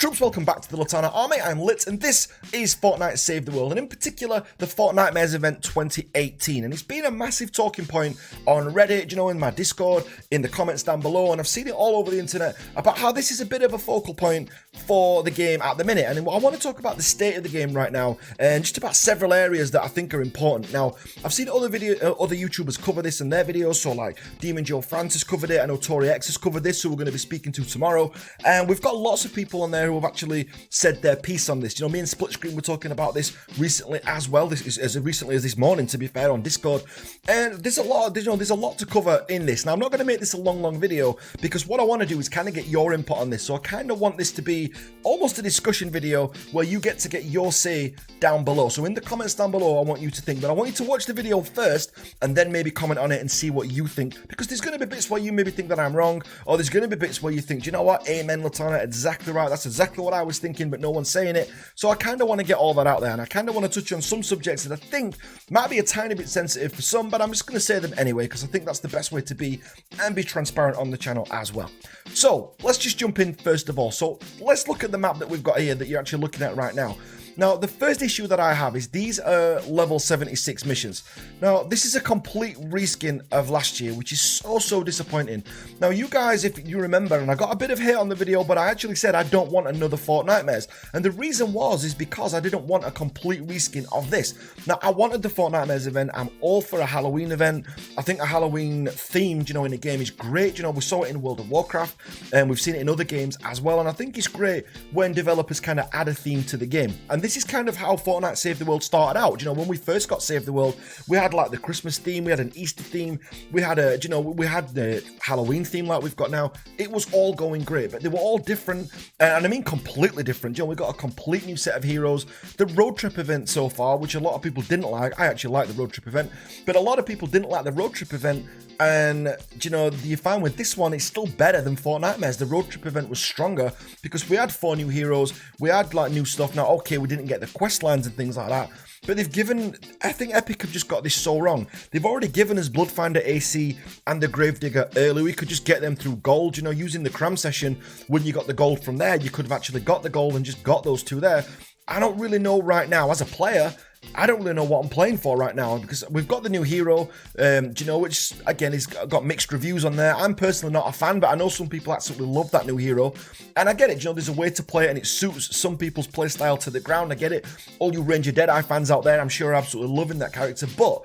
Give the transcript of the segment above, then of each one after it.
troops, welcome back to the Litanah army. I'm Lit, and this is Fortnite Save the World, and in particular, the Fortnitemares event 2018. And it's been a massive talking point on Reddit, you know, in my Discord, in the comments down below, and I've seen it all over the internet about how this is a bit of a focal point for the game at the minute. And I want to talk about the state of the game right now, and just about several areas that I think are important. Now, I've seen other YouTubers cover this in their videos, so like Demon Joe Francis covered it, I know Tori X has covered this, who we're going to be speaking to tomorrow, and we've got lots of people on there who have actually said their piece on this. You know, me and Split Screen were talking about this recently as well. This is as recently as this morning, to be fair, on Discord. And there's a lot, there's a lot to cover in this. Now, I'm not going to make this a long video because what I want to do is kind of get your input on this. So I kind of want this to be almost a discussion video where you get to get your say down below. So in the comments down below, I want you to think, but I want you to watch the video first and then maybe comment on it and see what you think, because there's going to be bits where you maybe think that I'm wrong, or there's going to be bits where you think, do you know what, amen, Litanah, exactly right, that's exactly what I was thinking, but no one's saying it. So I kind of want to get all that out there, and I kind of want to touch on some subjects that I think might be a tiny bit sensitive for some, but I'm just going to say them anyway because I think that's the best way to be and be transparent on the channel as well. So let's just jump in first of all. So let's look at the map that we've got here that you're actually looking at right now. Now, the first issue that I have is these are level 76 missions. Now, this is a complete reskin of last year, which is so disappointing. Now, you guys, if you remember, and I got a bit of hate on the video, but I actually said I don't want another Fortnitemares. And the reason is because I didn't want a complete reskin of this. Now, I wanted the Fortnitemares event. I'm all for a Halloween event. I think a Halloween themed, you know, in the game is great. You know, we saw it in World of Warcraft, and we've seen it in other games as well. And I think it's great when developers kind of add a theme to the game. And this is kind of how Fortnite Save the World started out. You know, when we first got Save the World, we had like the Christmas theme, we had an Easter theme, we had a, you know, we had the Halloween theme like we've got now. It was all going great, but they were all different, and I mean completely different. You know, we got a complete new set of heroes. The road trip event so far, which a lot of people didn't like, I actually like the road trip event, but a lot of people didn't like the road trip event. And, you know, you find with this one, it's still better than Fortnitemares. The road trip event was stronger because we had 4 new heroes, we had like new stuff. Now, okay, we didn't get the quest lines and things like that, but they've given, I think Epic have just got this so wrong. They've already given us Bloodfinder AC and the Gravedigger early. We could just get them through gold, you know, using the cram session. When you got the gold from there, you could have actually got the gold and just got those 2 there. I don't really know right now, as a player, I don't really know what I'm playing for right now, because we've got the new hero, you know, which again has got mixed reviews on there. I'm personally not a fan, but I know some people absolutely love that new hero, and I get it. You know, there's a way to play it, and it suits some people's play style to the ground. I get it. All you Ranger Deadeye fans out there, I'm sure, are absolutely loving that character, but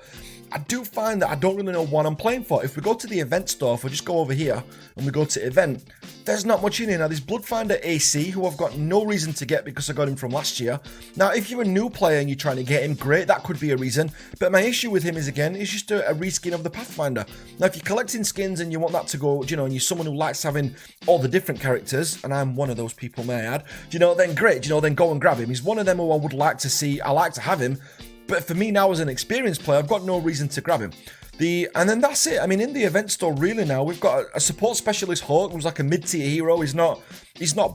I do find that I don't really know what I'm playing for. If we go to the event store, if we just go over here and we go to event, there's not much in here. Now, there's Bloodfinder AC, who I've got no reason to get because I got him from last year. Now, if you're a new player and you're trying to get him, great, that could be a reason. But my issue with him is, again, it's just a reskin of the Pathfinder. Now, if you're collecting skins and you want that to go, you know, and you're someone who likes having all the different characters, and I'm one of those people, may I add, you know, then great, you know, then go and grab him. He's one of them who I would like to see, I like to have him. But for me now, as an experienced player, I've got no reason to grab him. And then that's it. I mean, in the event store, really now, we've got a support specialist Hawk, who's like a mid-tier hero. He's not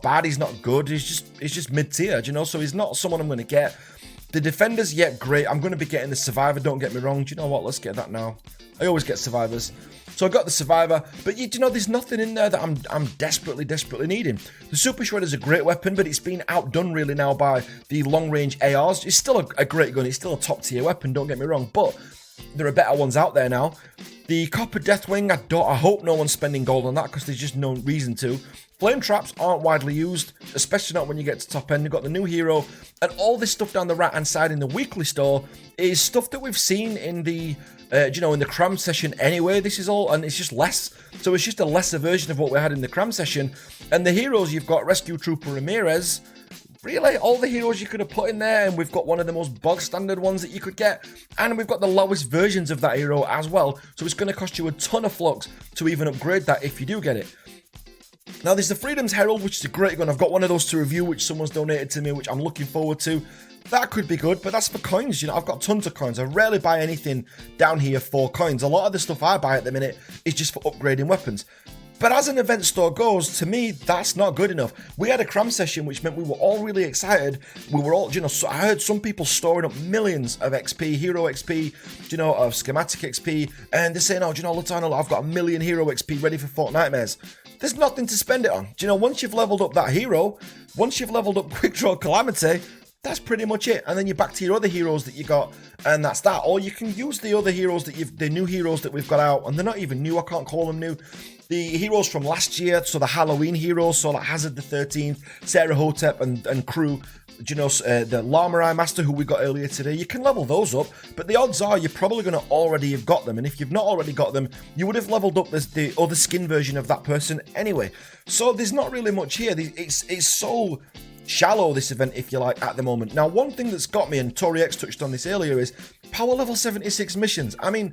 bad, he's not good, he's just mid-tier, you know, so he's not someone I'm going to get. The defenders, yeah, great. I'm going to be getting the survivor, don't get me wrong. Do you know what? Let's get that now. I always get survivors. So I got the survivor, but you know, there's nothing in there that I'm desperately needing. The Super Shredder's a great weapon, but it's been outdone really now by the long-range ARs. It's still a great gun. It's still a top-tier weapon, don't get me wrong, but there are better ones out there now. The Copper Deathwing, I hope no one's spending gold on that because there's just no reason to. Flame traps aren't widely used, especially not when you get to top end. You've got the new hero, and all this stuff down the right-hand side in the weekly store is stuff that we've seen in the, you know, in the cram session anyway. This is all, and it's just less. So it's just a lesser version of what we had in the cram session. And the heroes, you've got Rescue Trooper Ramirez. Really, all the heroes you could have put in there, and we've got one of the most bog standard ones that you could get, and we've got the lowest versions of that hero as well, so it's going to cost you a ton of flux to even upgrade that if you do get it. Now, there's the Freedom's Herald, which is a great gun. I've got one of those to review, which someone's donated to me, which I'm looking forward to. That could be good, but that's for coins. You know, I've got tons of coins. I rarely buy anything down here for coins. A lot of the stuff I buy at the minute is just for upgrading weapons. But as an event store goes, to me, that's not good enough. We had a cram session, which meant we were all really excited. We were all, you know, so I heard some people storing up millions of XP, hero XP, you know, of schematic XP, and they're saying, oh, do you know, Litanah, I've got 1 million hero XP ready for Fortnitemares. there's nothing to spend it on. Do you know, once you've leveled up that hero, once you've leveled up Quick Draw Calamity, that's pretty much it. And then you're back to your other heroes that you got, and that's that. Or you can use the other heroes that the new heroes that we've got out, and they're not even new, I can't call them new. The heroes from last year, so the Halloween heroes, so like Hazard the 13th, Sarah Hotep and crew, you know, the Llama Eye Master who we got earlier today, you can level those up, but the odds are you're probably going to already have got them, and if you've not already got them, you would have leveled up the other skin version of that person anyway. So there's not really much here. It's so shallow, this event, if you like, at the moment. Now, one thing that's got me, and Tori X touched on this earlier, is power level 76 missions. I mean,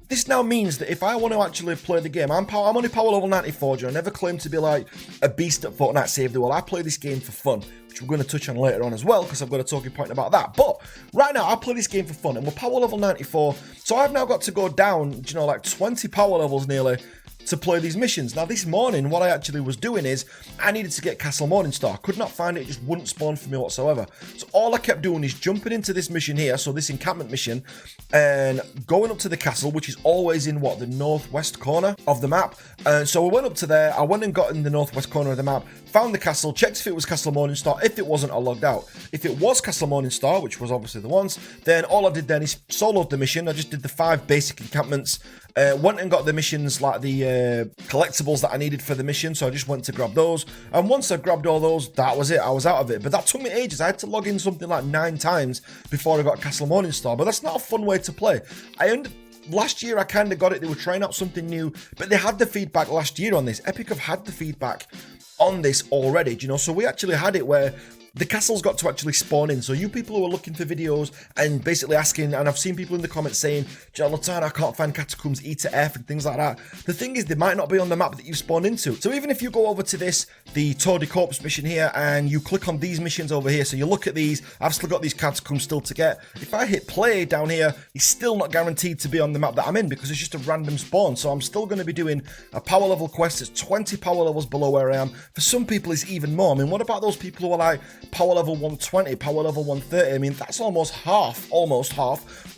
this now means that if I want to actually play the game, I'm only power level 94, I never claimed to be like a beast at Fortnite Save the World. I play this game for fun, which we're going to touch on later on as well, because I've got a talking point about that. But right now, I play this game for fun, and we're power level 94, so I've now got to go down, you know, like 20 power levels nearly, to play these missions. Now, this morning, what I actually was doing is I needed to get Castle Morningstar. Could not find it, just wouldn't spawn for me whatsoever. So all I kept doing is jumping into this mission here, so this encampment mission, and going up to the castle, which is always in what, the northwest corner of the map. And so I went up to there, I went and got in the northwest corner of the map, found the castle, checked if it was Castle Morningstar. If it wasn't, I logged out. If it was Castle Morningstar, which was obviously the ones, then all I did then is soloed the mission. I just did the 5 basic encampments, went and got the missions, like the collectibles that I needed for the mission, so I just went to grab those, and once I grabbed all those, that was it, I was out of it. But that took me ages. I had to log in something like 9 times before I got Castle Morningstar, but that's not a fun way to play. Last year I kind of got it, they were trying out something new, but they had the feedback last year on this. Epic have had the feedback on this already, you know, so we actually had it where the castles got to actually spawn in. So you people who are looking for videos and basically asking, and I've seen people in the comments saying, Litanah, I can't find catacombs E to F and things like that. The thing is, they might not be on the map that you spawned into. So even if you go over to this, the Tour de Corpse mission here, and you click on these missions over here, so you look at these, I've still got these catacombs still to get. If I hit play down here, it's still not guaranteed to be on the map that I'm in because it's just a random spawn. So I'm still going to be doing a power level quest that's 20 power levels below where I am. For some people, it's even more. I mean, what about those people who are like power level 120, power level 130? I mean, that's almost half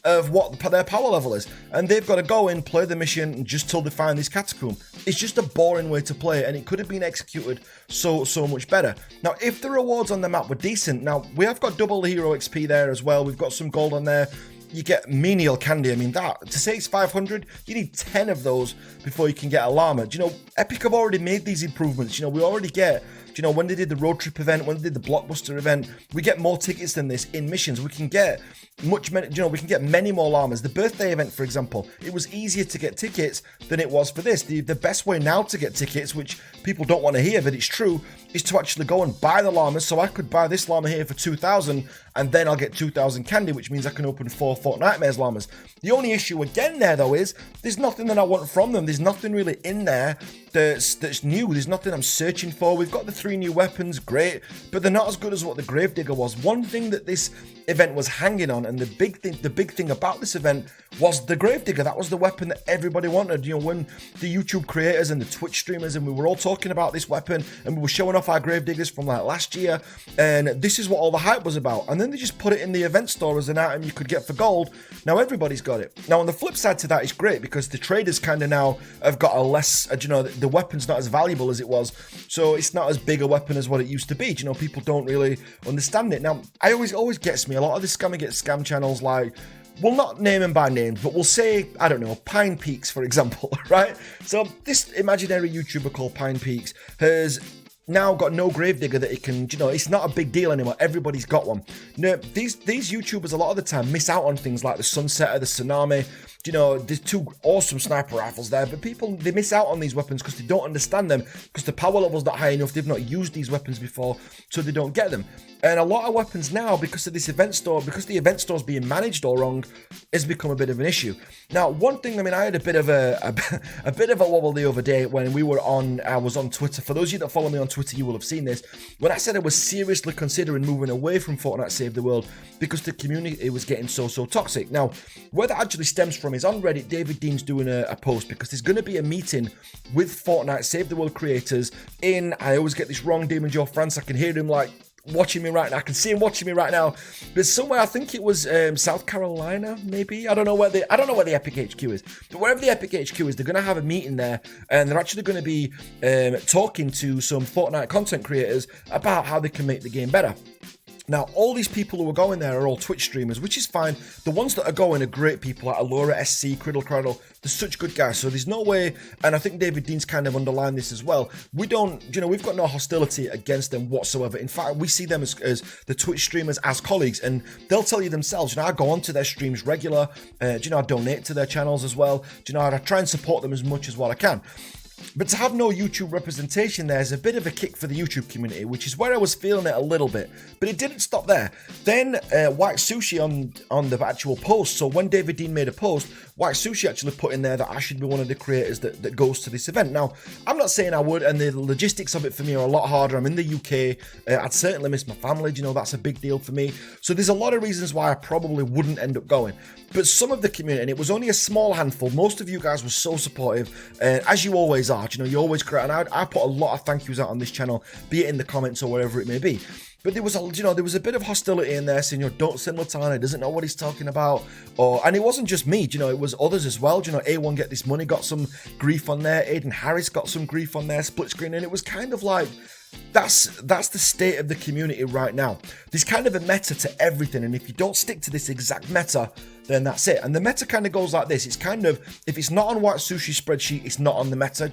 of what their power level is. And they've got to go in, play the mission just till they find this catacomb. It's just a boring way to play, and it could have been executed so much better. Now, if the rewards on the map were decent, now we have got double the hero XP there as well. We've got some gold on there. You get menial candy. I mean, that to say it's 500, you need 10 of those before you can get a llama. Do you know, Epic have already made these improvements. You know, we already get, you know, when they did the road trip event, when they did the blockbuster event, we get more tickets than this in missions. We can get we can get many more llamas. The birthday event, for example, it was easier to get tickets than it was for this. The best way now to get tickets, which people don't want to hear, but it's true, is to actually go and buy the llamas. So I could buy this llama here for 2,000, and then I'll get 2,000 candy, which means I can open 4 Fortnitemares llamas. The only issue again there, though, is there's nothing that I want from them. There's nothing really in there that's new. There's nothing I'm searching for. We've got the 3 new weapons, great, but they're not as good as what the Gravedigger was. One thing that this event was hanging on, and the big thing about this event was the Gravedigger. That was the weapon that everybody wanted. You know, when the YouTube creators and the Twitch streamers and we were all talking about this weapon, and we were showing off our Gravediggers from like last year, and this is what all the hype was about. And then they just put it in the event store as an item you could get for gold. Now everybody's got it. Now on the flip side to that, it's great because the traders kind of now have got a less, you know, the weapon's not as valuable as it was, so it's not as big a weapon as what it used to be. You know, people don't really understand it. Now, I always gets me, a lot of the scam channels, like, we'll not name them by name, but we'll say, I don't know, Pine Peaks, for example, right? So this imaginary YouTuber called Pine Peaks has now got no Gravedigger that it can, you know, it's not a big deal anymore. Everybody's got one. No, these YouTubers a lot of the time miss out on things like the Sunsetter, the Tsunami. You know, there's 2 awesome sniper rifles there, but people, they miss out on these weapons because they don't understand them, because the power level's not high enough. They've not used these weapons before, so they don't get them. And a lot of weapons now, because of this event store, because the event store's being managed all wrong, has become a bit of an issue. Now, one thing, I mean, I had a bit of a bit of a wobble the other day when I was on Twitter. For those of you that follow me on Twitter, you will have seen this. When I said I was seriously considering moving away from Fortnite Save the World because the community was getting so toxic. Now, where that actually stems from is on Reddit, David Dean's doing a post because there's going to be a meeting with Fortnite Save the World creators in, I always get this wrong, Demon Joe France. I can hear him like watching me right now. I can see him watching me right now. There's somewhere, I think it was South Carolina, maybe. I don't know where the Epic HQ is. But wherever the Epic HQ is, they're going to have a meeting there, and they're actually going to be talking to some Fortnite content creators about how they can make the game better. Now, all these people who are going there are all Twitch streamers, which is fine. The ones that are going are great people, like Allura, SC, Criddle. They're such good guys. So there's no way, and I think David Dean's kind of underlined this as well. We don't, we've got no hostility against them whatsoever. In fact, we see them as the Twitch streamers as colleagues, and they'll tell you themselves, I go onto their streams regular. I donate to their channels as well. I try and support them as much as what I can. But to have no YouTube representation there is a bit of a kick for the YouTube community, which is where I was feeling it a little bit. But it didn't stop there. Then White Sushi on the actual post. So when David Dean made a post, White Sushi actually put in there that I should be one of the creators that goes to this event. Now, I'm not saying I would, and the logistics of it for me are a lot harder. I'm in the UK. I'd certainly miss my family. That's a big deal for me. So there's a lot of reasons why I probably wouldn't end up going. But some of the community, and it was only a small handful, most of you guys were so supportive, as you always are. You always create, and I put a lot of thank yous out on this channel, be it in the comments or wherever it may be. But there was a bit of hostility in there saying, don't send Litanah, he doesn't know what he's talking about. And it wasn't just me, it was others as well. A1 Get This Money got some grief on there, Aiden Harris got some grief on there, Split Screen, and it was kind of like, that's the state of the community right now. There's kind of a meta to everything, and if you don't stick to this exact meta, then that's it. And the meta kind of goes like this. It's kind of, if it's not on White Sushi spreadsheet, it's not on the meta.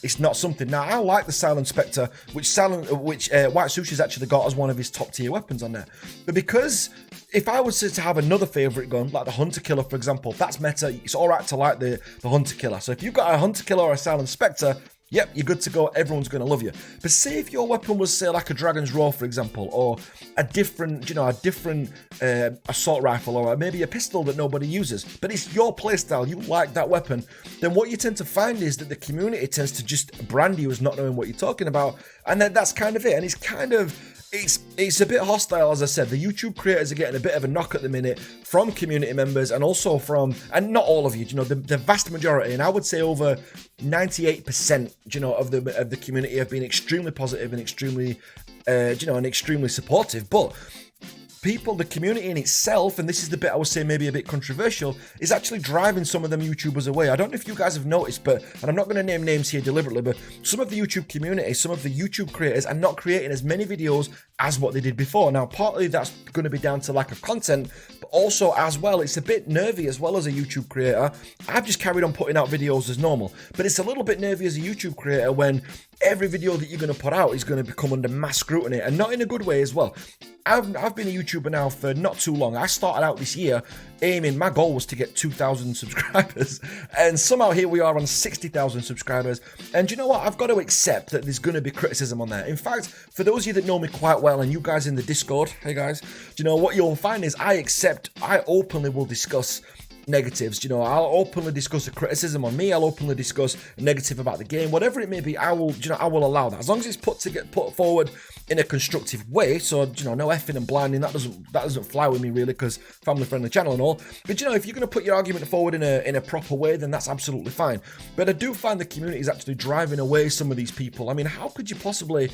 It's not something. Now, I like the Silent Spectre, which White Sushi's actually got as one of his top tier weapons on there. But because if I was to have another favorite gun, like the Hunter Killer, for example, that's meta. It's all right to like the Hunter Killer. So if you've got a Hunter Killer or a Silent Spectre, yep, you're good to go. Everyone's going to love you. But say if your weapon was, say, like a Dragon's Roar, for example, or a different assault rifle, or maybe a pistol that nobody uses, but it's your playstyle, you like that weapon, then what you tend to find is that the community tends to just brand you as not knowing what you're talking about, and then that's kind of it. And it's kind of, it's a bit hostile, as I said. The YouTube creators are getting a bit of a knock at the minute from community members, and also from, and not all of you, the vast majority, and I would say over 98%, of the community have been extremely positive and extremely, extremely supportive. But the community in itself, and this is the bit I would say maybe a bit controversial, is actually driving some of them YouTubers away. I don't know if you guys have noticed, and I'm not going to name names here deliberately, but some of the YouTube community, some of the YouTube creators are not creating as many videos as what they did before. Now, partly that's going to be down to lack of content, but also as well, it's a bit nervy as well as a YouTube creator. I've just carried on putting out videos as normal, but it's a little bit nervy as a YouTube creator when every video that you're going to put out is going to become under mass scrutiny, and not in a good way as well. I've been a YouTuber now for not too long. I started out this year my goal was to get 2,000 subscribers, and somehow here we are on 60,000 subscribers. And you know what? I've got to accept that there's going to be criticism on there. In fact, for those of you that know me quite well, and you guys in the Discord, hey guys, what you'll find is I openly will discuss negatives. I'll openly discuss a criticism on me. I'll openly discuss a negative about the game, whatever it may be. I will allow that as long as it's put forward in a constructive way. So no effing and blinding. That doesn't fly with me really, because family friendly channel and all. But if you're going to put your argument forward in a proper way, then that's absolutely fine. But I do find the community is actually driving away some of these people. I mean, how could you possibly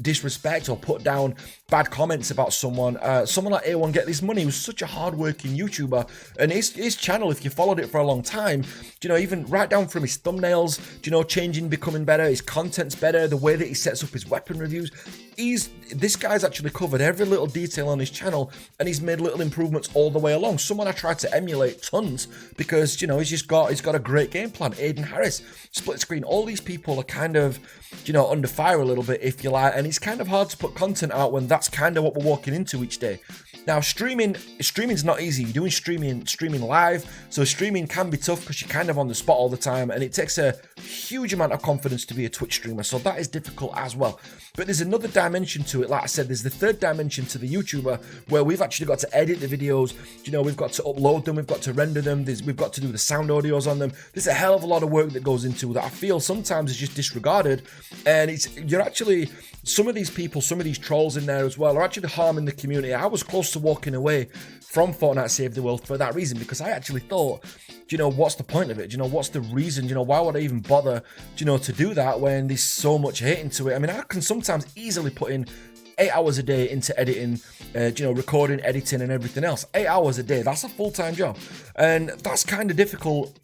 disrespect or put down bad comments about someone like A1 Get This Money, who's such a hard-working YouTuber, and his channel, if you followed it for a long time, even right down from his thumbnails, changing, becoming better, his content's better, the way that he sets up his weapon reviews, this guy's actually covered every little detail on his channel, and he's made little improvements all the way along. Someone I tried to emulate tons, because he's got a great game plan. Aiden Harris, Split Screen, all these people are kind of under fire a little bit, if you like, and it's kind of hard to put content out when that's kind of what we're walking into each day. Now, streaming's not easy. You're doing streaming live, so streaming can be tough because you're kind of on the spot all the time, and it takes a huge amount of confidence to be a Twitch streamer, so that is difficult as well. But there's another dimension to it. Like I said, there's the third dimension to the YouTuber, where we've actually got to edit the videos, we've got to upload them, we've got to render them, we've got to do the sound audios on them. There's a hell of a lot of work that goes into that I feel sometimes is just disregarded, and you're actually, some of these people, some of these trolls in there as well, are actually harming the community. I was close to walking away from Fortnite Save the World for that reason, because I actually thought, do you know, what's the point of it? Do you know, what's the reason? Do you know, why would I even bother, do you know, to do that when there's so much hate into it? I mean, I can sometimes easily put in 8 hours a day into editing, you know, recording, editing and everything else. 8 hours a day, that's a full-time job. And that's kind of difficult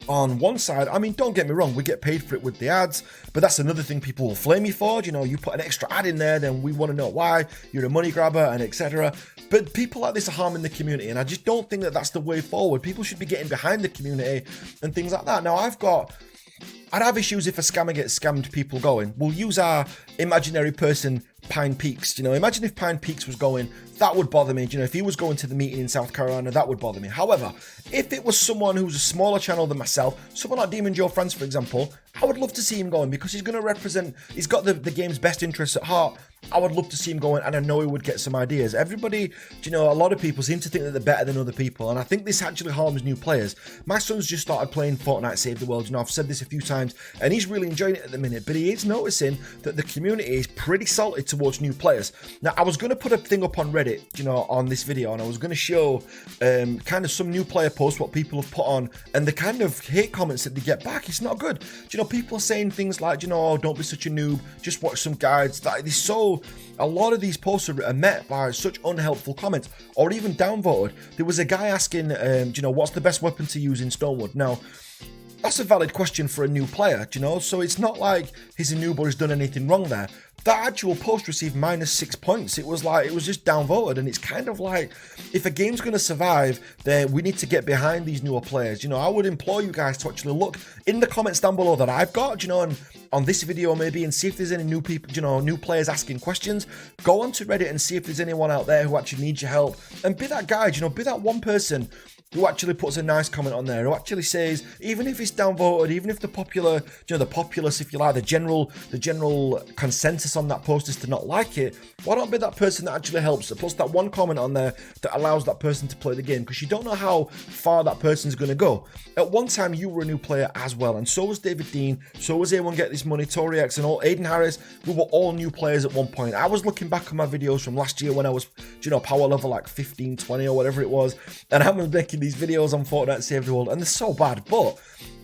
on one side. I mean, don't get me wrong, we get paid for it with the ads, but that's another thing people will flame you for. You know, you put an extra ad in there, then we want to know why, you're a money grabber and etc. But people like this are harming the community, and I just don't think that that's the way forward. People should be getting behind the community and things like that. Now, I'd have issues if a scammer gets scammed people going, we'll use our imaginary person, Pine Peaks. You know, imagine if Pine Peaks was going, that would bother me. You know, if he was going to the meeting in South Carolina, that would bother me. However, if it was someone who's a smaller channel than myself, someone like Demon Joe France, for example, I would love to see him going, because he's going to represent, he's got the game's best interests at heart. I would love to see him going, and I know he would get some ideas. Everybody, you know, a lot of people seem to think that they're better than other people, and I think this actually harms new players. My son's just started playing Fortnite Save the World. You know, I've said this a few times, and he's really enjoying it at the minute, but he is noticing that the community is pretty salty towards new players. Now, I was going to put a thing up on Reddit, you know, on this video, and I was going to show kind of some new player posts, what people have put on, and the kind of hate comments that they get back. It's not good. You know, people are saying things like, you know, oh, don't be such a noob, just watch some guides. That is so... A lot of these posts are met by such unhelpful comments, or even downvoted. There was a guy asking, you know, what's the best weapon to use in Stonewood? Now, that's a valid question for a new player, you know, so it's not like he's a noob or he's done anything wrong there. That actual post received -6 points. It was just downvoted, and it's kind of like, if a game's going to survive, then we need to get behind these newer players. You know, I would implore you guys to actually look in the comments down below that I've got, you know, and on this video maybe, and see if there's any new people, you know, new players asking questions. Go onto Reddit and see if there's anyone out there who actually needs your help, and be that guide, you know, be that one person who actually puts a nice comment on there, who actually says, even if it's downvoted, even if the popular, you know, the populace, if you like, the general consensus on that post is to not like it, why not be that person that actually helps, that puts that one comment on there that allows that person to play the game, because you don't know how far that person's going to go. At one time, you were a new player as well, and so was David Dean, so was A1 Get This Money, Tory X, and all Aiden Harris. We were all new players at one point. I was looking back on my videos from last year when I was, you know, power level like 15, 20 or whatever it was, and I was making these videos on Fortnite Save the World, and they're so bad, but,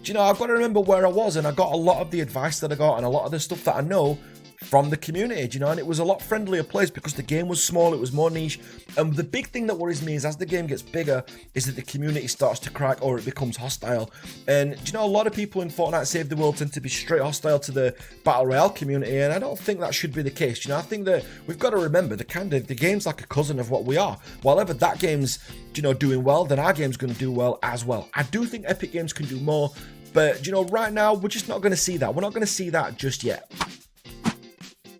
you know, I've got to remember where I was, and I got a lot of the advice that I got, and a lot of the stuff that I know from the community, you know, and it was a lot friendlier place because the game was small, it was more niche. And the big thing that worries me is, as the game gets bigger, is that the community starts to crack, or it becomes hostile. And, you know, a lot of people in Fortnite Save the World tend to be straight hostile to the Battle Royale community, and I don't think that should be the case. You know, I think that we've got to remember the game's like a cousin of what we are. While ever that game's, you know, doing well, then our game's going to do well as well. I do think Epic Games can do more, but, you know, right now, we're just not going to see that. We're not going to see that just yet.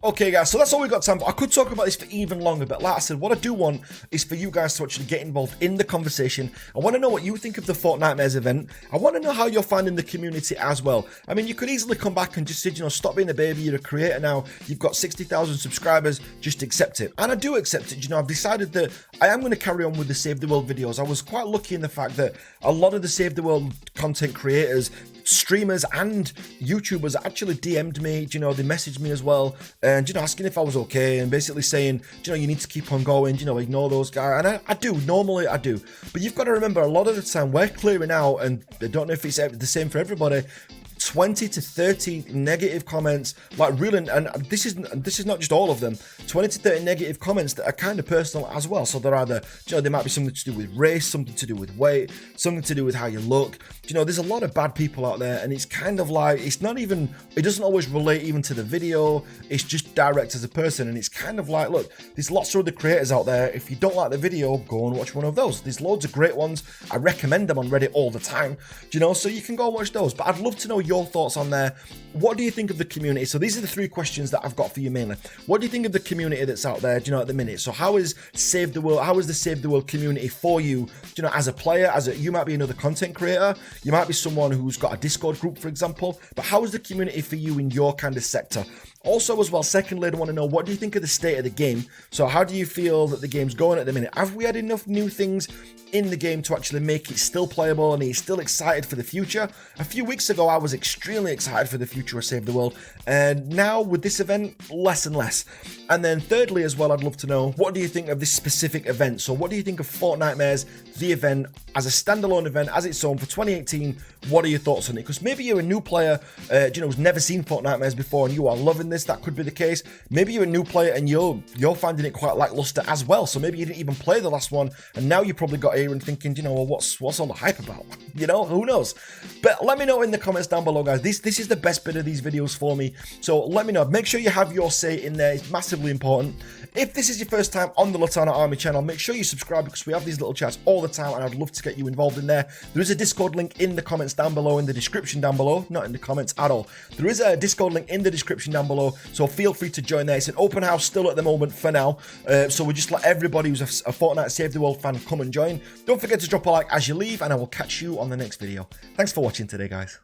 Okay guys, so that's all we've got time for. I could talk about this for even longer, but like I said, what I do want is for you guys to actually get involved in the conversation. I want to know what you think of the Fortnitemares event. I want to know how you're finding the community as well. I mean, you could easily come back and just say, you know, stop being a baby, you're a creator now, you've got 60,000 subscribers, just accept it. And I do accept it. You know, I've decided that I am going to carry on with the Save the World videos. I was quite lucky in the fact that a lot of the Save the World content creators, streamers and YouTubers actually DM'd me, you know, they messaged me as well, and, you know, asking if I was okay, and basically saying, you know, you need to keep on going, you know, ignore those guys. And I do, normally I do, but you've got to remember, a lot of the time we're clearing out, and I don't know if it's the same for everybody, 20 to 30 negative comments, like really, and this is not just all of them, 20 to 30 negative comments that are kind of personal as well. So they're either, you know, they might be something to do with race, something to do with weight, something to do with how you look. You know, there's a lot of bad people out there, and it's kind of like, it's not even, it doesn't always relate even to the video, it's just direct as a person. And it's kind of like, look, there's lots of other creators out there. If you don't like the video, go and watch one of those. There's loads of great ones. I recommend them on Reddit all the time, you know, so you can go and watch those. But I'd love to know your thoughts on there. What do you think of the community? So these are the 3 questions that I've got for you mainly. What do you think of the community that's out there, you know, at the minute? So how is Save the World, how is the Save the World community for you, you know, as a player, you might be another content creator, you might be someone who's got a Discord group, for example, but how is the community for you in your kind of sector? Also as well, secondly, I want to know, what do you think of the state of the game? So how do you feel that the game's going at the minute? Have we had enough new things in the game to actually make it still playable, and are you still excited for the future? A few weeks ago, I was extremely excited for the future of Save the World, and now with this event, less and less. And then thirdly as well, I'd love to know, what do you think of this specific event? So what do you think of Fortnitemares, the event, as a standalone event, as its own for 2018? What are your thoughts on it? Because maybe you're a new player, who's never seen Fortnitemares before, and you are loving this. That could be the case. Maybe you're a new player and you're finding it quite lackluster as well. So maybe you didn't even play the last one, and now you probably got here and thinking, well, what's all the hype about? Who knows? But let me know in the comments down below, guys. This is the best bit of these videos for me. So let me know. Make sure you have your say in there. It's massively important. If this is your first time on the Litanah Army channel, make sure you subscribe, because we have these little chats all the time, and I'd love to get you involved in there. There is a Discord link in the comments down below, in the description down below, not in the comments at all. There is a Discord link in the description down below, so feel free to join there. It's an open house still at the moment for now, so we just let everybody who's a Fortnite Save the World fan come and join. Don't forget to drop a like as you leave, and I will catch you on the next video. Thanks for watching today, guys.